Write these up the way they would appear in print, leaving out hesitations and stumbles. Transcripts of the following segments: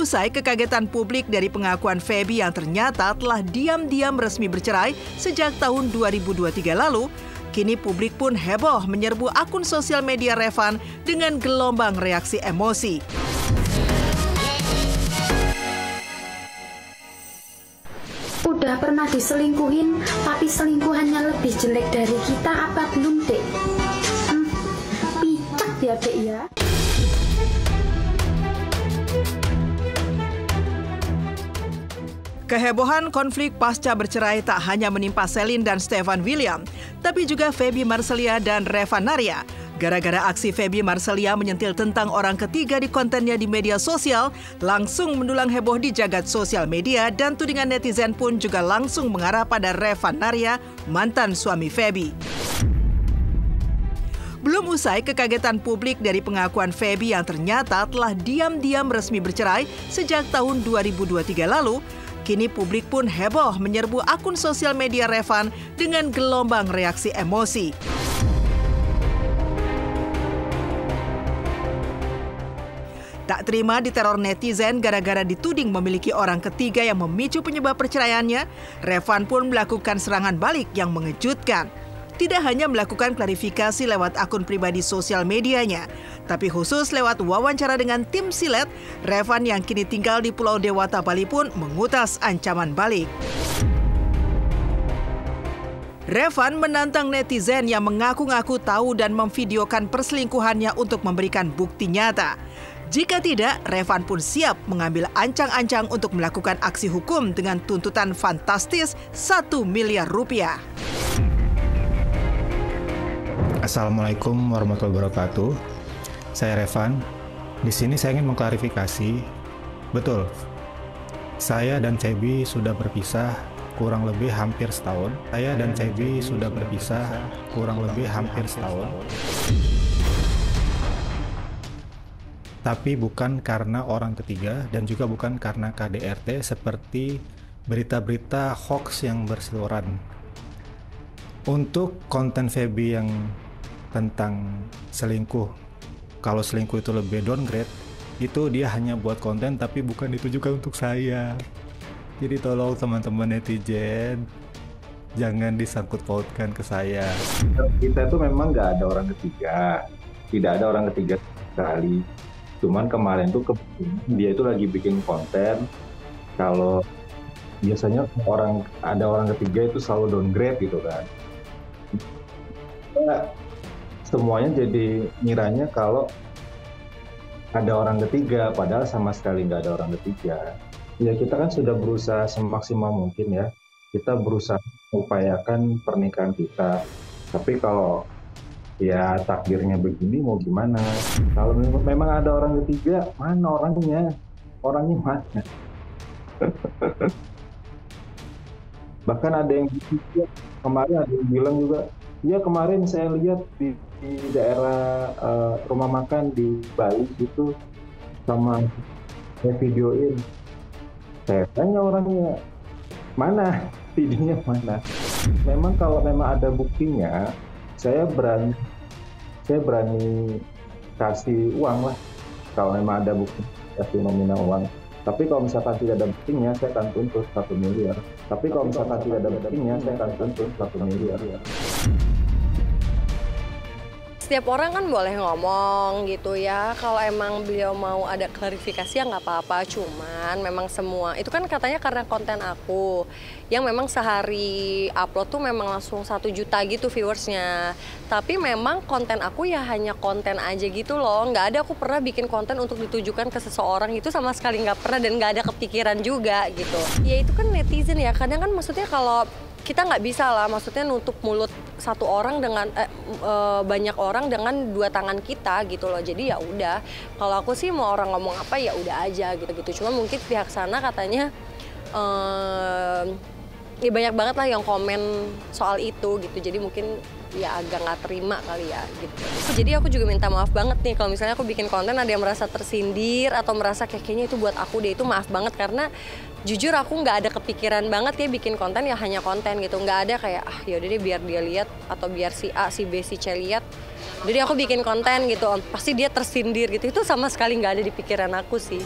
usai kekagetan publik dari pengakuan Feby yang ternyata telah diam-diam resmi bercerai sejak tahun 2023 lalu, kini publik pun heboh menyerbu akun sosial media Revan dengan gelombang reaksi emosi. Udah pernah diselingkuhin, tapi selingkuhannya lebih jelek dari kita, apa belum, Dek? Picak ya, Dek, ya. Kehebohan konflik pasca bercerai tak hanya menimpa Celine dan Stefan William, tapi juga Feby Marcelia dan Revan Naria. Gara-gara aksi Feby Marcelia menyentil tentang orang ketiga di kontennya di media sosial, langsung mendulang heboh di jagat sosial media dan tudingan netizen pun juga langsung mengarah pada Revan Naria, mantan suami Feby. Belum usai kekagetan publik dari pengakuan Feby yang ternyata telah diam-diam resmi bercerai sejak tahun 2023 lalu, kini publik pun heboh menyerbu akun sosial media Revan dengan gelombang reaksi emosi. Tak terima diteror netizen gara-gara dituding memiliki orang ketiga yang memicu penyebab perceraiannya, Revan pun melakukan serangan balik yang mengejutkan. Tidak hanya melakukan klarifikasi lewat akun pribadi sosial medianya, tapi khusus lewat wawancara dengan tim Silet, Revan yang kini tinggal di Pulau Dewata, Bali pun mengutas ancaman balik. Revan menantang netizen yang mengaku-ngaku tahu dan memvideokan perselingkuhannya untuk memberikan bukti nyata. Jika tidak, Revan pun siap mengambil ancang-ancang untuk melakukan aksi hukum dengan tuntutan fantastis 1 miliar rupiah. Assalamualaikum warahmatullahi wabarakatuh. Saya Revan. Di sini saya ingin mengklarifikasi. Betul, saya dan Feby sudah berpisah kurang lebih hampir setahun. Tapi bukan karena orang ketiga dan juga bukan karena KDRT seperti berita-berita hoax yang berseliweran. Untuk konten Feby yang tentang selingkuh, kalau selingkuh itu lebih downgrade, itu dia hanya buat konten tapi bukan ditujukan untuk saya. Jadi tolong teman-teman netizen, jangan disangkut pautkan ke saya. Kita itu memang nggak ada orang ketiga, tidak ada orang ketiga sekali. Cuman kemarin tuh dia itu lagi bikin konten, kalau biasanya ada orang ketiga itu selalu downgrade gitu kan. Semuanya jadi ngiranya kalau ada orang ketiga, padahal sama sekali nggak ada orang ketiga. Ya kita kan sudah berusaha semaksimal mungkin ya, kita berusaha mengupayakan pernikahan kita. Tapi kalau ya takdirnya begini mau gimana? Kalau memang ada orang ketiga, mana orangnya? Orangnya mana? Bahkan ada yang kemarin ada yang bilang juga, ya kemarin saya lihat di daerah rumah makan di Bali itu sama saya videoin. Saya tanya orangnya, mana? Videonya mana? Memang kalau memang ada buktinya, saya berani kasih uang lah. Kalau memang ada bukti, kasih nominal uang. Tapi kalau misalkan tidak ada buktinya, saya akan tuntut 1 miliar. Setiap orang kan boleh ngomong gitu ya, kalau emang beliau mau ada klarifikasi ya nggak apa-apa, cuman memang semua, itu kan katanya karena konten aku, yang memang sehari upload tuh memang langsung 1 juta gitu viewersnya. Tapi memang konten aku ya hanya konten aja gitu loh, nggak ada aku pernah bikin konten untuk ditujukan ke seseorang, itu sama sekali nggak pernah dan nggak ada kepikiran juga gitu. Ya itu kan netizen ya, kadang kan maksudnya kalau kita nggak bisa lah, maksudnya nutup mulut satu orang dengan banyak orang dengan 2 tangan kita gitu loh. Jadi ya udah, kalau aku sih mau orang ngomong apa ya udah aja gitu. Cuma mungkin pihak sana katanya ya banyak banget lah yang komen soal itu gitu. Jadi mungkin ya agak nggak terima kali ya gitu. Jadi aku juga minta maaf banget nih kalau misalnya aku bikin konten ada yang merasa tersindir atau merasa kayaknya itu buat aku deh, itu maaf banget karena jujur aku nggak ada kepikiran banget ya bikin konten ya hanya konten gitu, nggak ada kayak yaudah deh biar dia lihat atau biar si A, si B, si C lihat. Jadi aku bikin konten gitu, pasti dia tersindir gitu, itu sama sekali nggak ada di pikiran aku sih.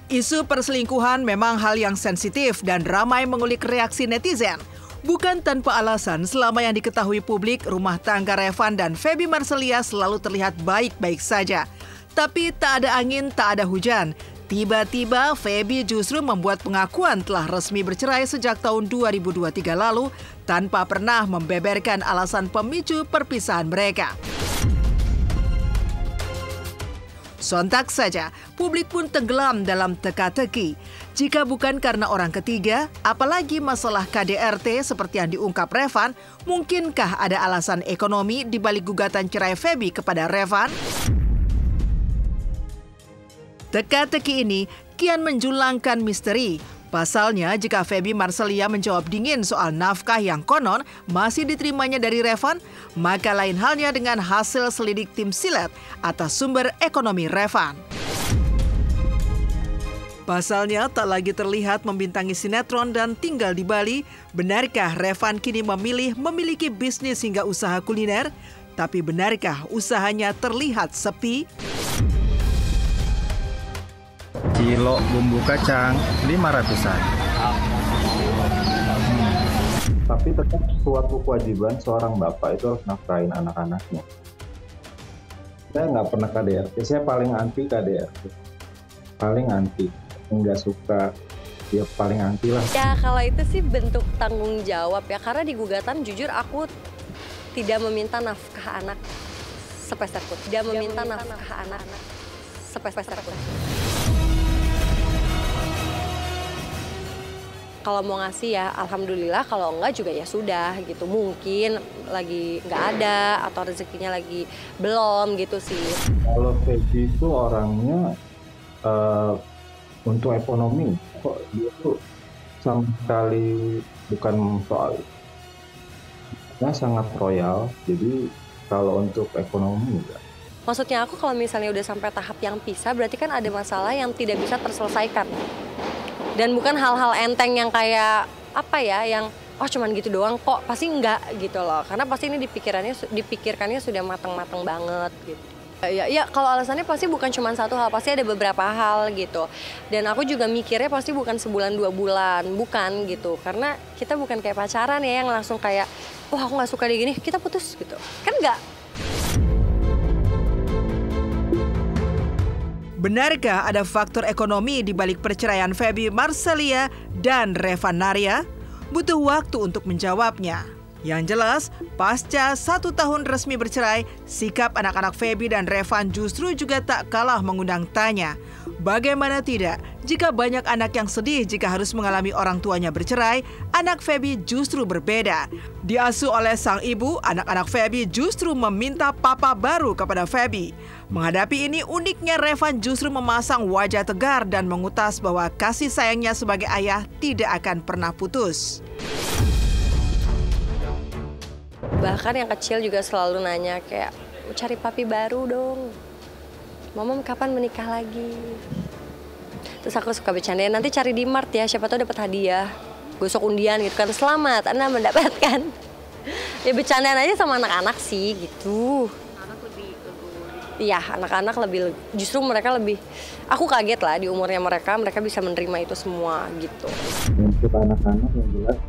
Isu perselingkuhan memang hal yang sensitif dan ramai mengulik reaksi netizen. Bukan tanpa alasan, selama yang diketahui publik, rumah tangga Revan dan Feby Marselia selalu terlihat baik-baik saja. Tapi tak ada angin, tak ada hujan. Tiba-tiba Feby justru membuat pengakuan telah resmi bercerai sejak tahun 2023 lalu tanpa pernah membeberkan alasan pemicu perpisahan mereka. Sontak saja, publik pun tenggelam dalam teka-teki. Jika bukan karena orang ketiga, apalagi masalah KDRT seperti yang diungkap Revan, mungkinkah ada alasan ekonomi di balik gugatan cerai Feby kepada Revan? Teka-teki ini kian menjulangkan misteri. Pasalnya, jika Feby Marselia menjawab dingin soal nafkah yang konon masih diterimanya dari Revan, maka lain halnya dengan hasil selidik tim Silet atas sumber ekonomi Revan. Pasalnya, tak lagi terlihat membintangi sinetron dan tinggal di Bali, benarkah Revan kini memilih memiliki bisnis hingga usaha kuliner? Tapi benarkah usahanya terlihat sepi? Kilo bumbu kacang 500-an. Tapi tetap suatu kewajiban seorang bapak itu harus nafkahin anak-anaknya. Saya nggak pernah KDRT, saya paling anti KDRT. Paling anti, nggak suka, ya paling anti lah. Ya kalau itu sih bentuk tanggung jawab ya, karena di gugatan jujur aku tidak meminta nafkah anak sepeser pun. Tidak meminta nafkah anak sepeser pun. Kalau mau ngasih ya alhamdulillah, kalau enggak juga ya sudah gitu. Mungkin lagi nggak ada atau rezekinya lagi belum gitu sih. Kalau Feby itu orangnya untuk ekonomi, kok dia tuh sama sekali bukan soal itu. Dia sangat royal, jadi kalau untuk ekonomi enggak. Maksudnya aku kalau misalnya udah sampai tahap yang pisah berarti kan ada masalah yang tidak bisa terselesaikan. Dan bukan hal-hal enteng yang kayak apa ya, yang oh cuman gitu doang kok, pasti enggak gitu loh. Karena pasti ini dipikirkannya sudah matang-matang banget gitu. Ya kalau alasannya pasti bukan cuma satu hal, pasti ada beberapa hal gitu. Dan aku juga mikirnya pasti bukan sebulan 2 bulan, bukan gitu. Karena kita bukan kayak pacaran ya yang langsung kayak, wah aku nggak suka dia gini, kita putus gitu. Kan enggak. Benarkah ada faktor ekonomi di balik perceraian Feby Marselia dan Revan Naria? Butuh waktu untuk menjawabnya. Yang jelas, pasca 1 tahun resmi bercerai, sikap anak-anak Feby dan Revan justru juga tak kalah mengundang tanya. Bagaimana tidak, jika banyak anak yang sedih jika harus mengalami orang tuanya bercerai, anak Feby justru berbeda. Diasuh oleh sang ibu, anak-anak Feby justru meminta papa baru kepada Feby. Menghadapi ini, uniknya Revan justru memasang wajah tegar dan mengutas bahwa kasih sayangnya sebagai ayah tidak akan pernah putus. Bahkan yang kecil juga selalu nanya kayak, cari papi baru dong. Mama kapan menikah lagi? Terus aku suka bercandain, nanti cari di Mart ya, siapa tahu dapat hadiah. Gosok undian gitu kan, selamat Anda mendapatkan. Ya bercandaan aja sama anak-anak sih gitu. Iya, anak-anak lebih, justru mereka lebih, aku kaget lah di umurnya mereka bisa menerima itu semua gitu. Untuk anak-anak yang jelas,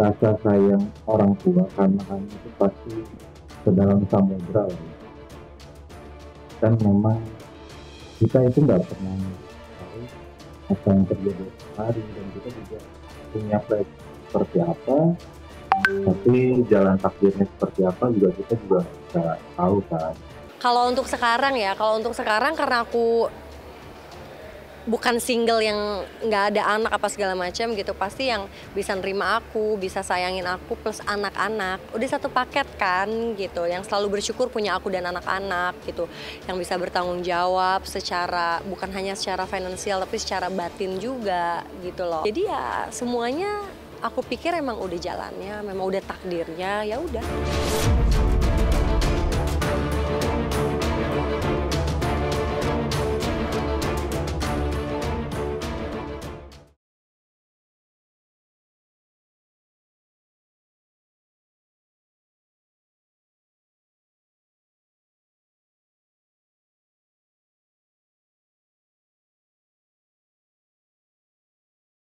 rasa sayang orang tua ke anak-anak itu pasti sedalam samudra. Dan memang kita itu nggak pernah tahu apa yang terjadi hari, dan kita juga punya proyek seperti apa, tapi jalan takdirnya seperti apa juga kita juga nggak tahu kan. Kalau untuk sekarang karena aku bukan single yang nggak ada anak apa segala macam gitu, pasti yang bisa nerima aku, bisa sayangin aku plus anak-anak, udah satu paket kan gitu, yang selalu bersyukur punya aku dan anak-anak gitu, yang bisa bertanggung jawab secara, bukan hanya secara finansial tapi secara batin juga gitu loh. Jadi ya semuanya aku pikir emang udah jalannya, memang udah takdirnya, ya udah.